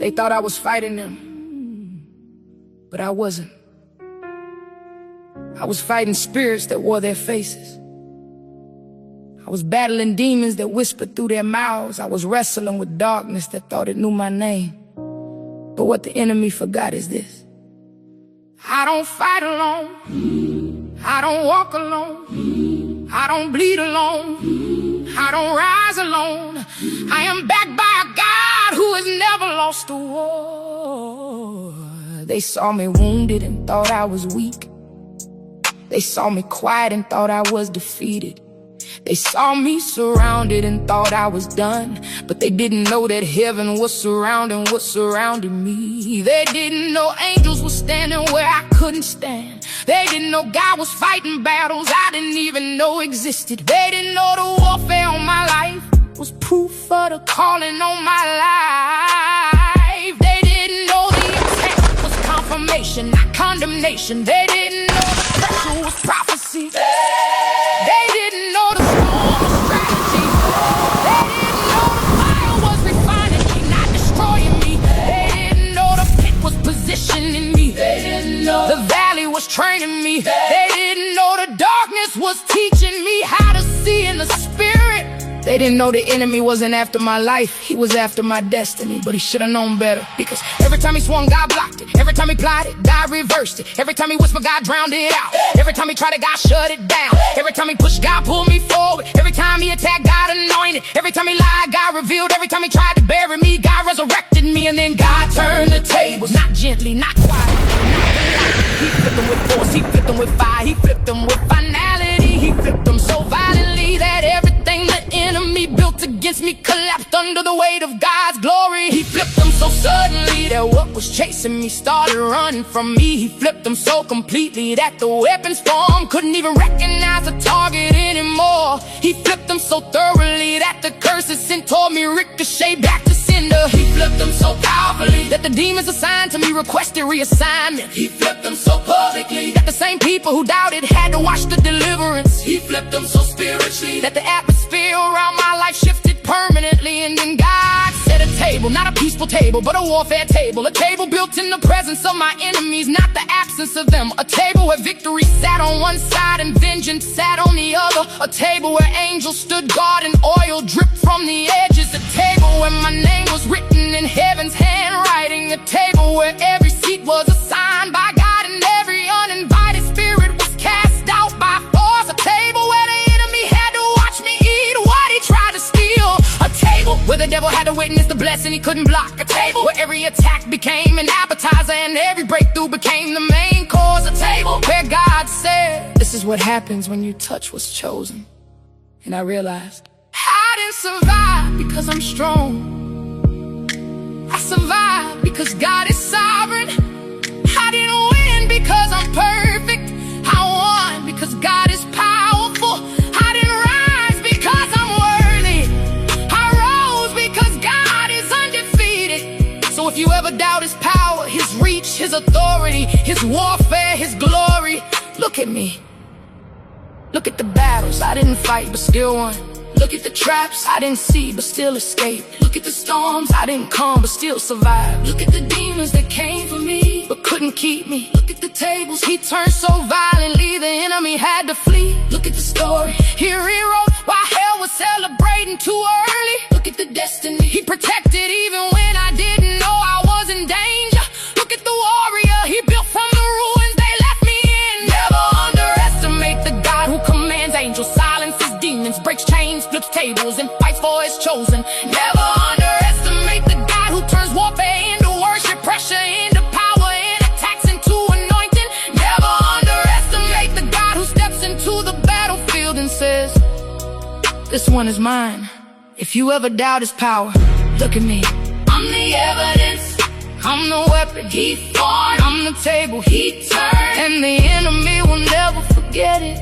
They thought I was fighting them, but I wasn't. I was fighting spirits that wore their faces. I was battling demons that whispered through their mouths. I was wrestling with darkness that thought it knew my name. But what the enemy forgot is this: I don't fight alone, I don't walk alone, I don't bleed alone, I don't rise alone. I am backed by a God who has never lost a war. They saw me wounded and thought I was weak. They saw me quiet and thought I was defeated. They saw me surrounded and thought I was done, but they didn't know that heaven was surrounding what surrounded me. They didn't know angels were standing where I couldn't stand. They didn't know God was fighting battles I didn't even know existed. They didn't know the warfare on my life was proof of the calling on my life. They didn't know the attack was confirmation, not condemnation. They didn't know the pressure was prophecy. They didn't know the storm was strategy. They didn't know the fire was refining me, not destroying me. They didn't know the pit was positioning me. They didn't know the valley was training me. They didn't know the darkness was teaching me how to see in the spirit. They didn't know the enemy wasn't after my life, he was after my destiny. But he should've known better, because every time he swung, God blocked it. Every time he plotted, God reversed it. Every time he whispered, God drowned it out. Every time he tried it, God shut it down. Every time he pushed, God pulled me forward. Every time he attacked, God anointed. Every time he lied, God revealed. Every time he tried to bury me, God resurrected me. And then God turned the tables, not gently, not quietly, not politely. He flipped them with force, he flipped them with fire, he flipped them with finality. He flipped them so violently that everything the enemy built against me collapsed under the weight of God's glory. He flipped them so suddenly that what was chasing me started running from me. He flipped them so completely that the weapons formed couldn't even recognize the target anymore. He flipped them so thoroughly that the curses sent toward me ricochet back to sender. He flipped them so powerfully that the demons assigned to me requested reassignment. He flipped them so publicly that the same people who doubted had to watch the deliverance. He flipped them so spiritually that the atmosphere around my life shifted permanently. And then God set a table, not a peaceful table, but a warfare table. A table built in the presence of my enemies, not the absence of them. A table where victory sat on one side and vengeance sat on the other. A table where angels stood guard and oil dripped from the edges. A table where my name was written in heaven's handwriting. A table where every seat was assigned by God and every uninvited spirit was cast out by force. A table where the enemy had to watch me eat what he tried to steal. A table where the devil had to witness the blessing he couldn't block. A table where every attack became an appetizer and every breakthrough became the main course. A table where God said, this is what happens when you touch what's chosen. And I realized I didn't survive because I'm strong. I survived because God is sovereign. I didn't win because I'm perfect. I won because God is powerful. I didn't rise because I'm worthy. I rose because God is undefeated. So if you ever doubt his power, his reach, his authority, his warfare, his glory, look at me. Look at the battles I didn't fight but still won. Look at the traps I didn't see but still escaped. Look at the storms I didn't calm but still survived. Look at the demons that came for me but couldn't keep me. Look at the tables he turned so violently the enemy had to flee. Look at the story he rewrote while hell was celebrating too early. Look at the destiny he protected even when I didn't know I was in danger. Look at the warrior he built from the ruins they left me in. Never underestimate the God who commands angels, silences demons, breaks chains, flips tables, and fights for his chosen. Never underestimate the God who turns warfare into worship, pressure into power, and attacks into anointing. Never underestimate the God who steps into the battlefield and says, this one is mine. If you ever doubt his power, look at me. I'm the evidence, I'm the weapon he fought, I'm the table he turned, and the enemy will never forget it.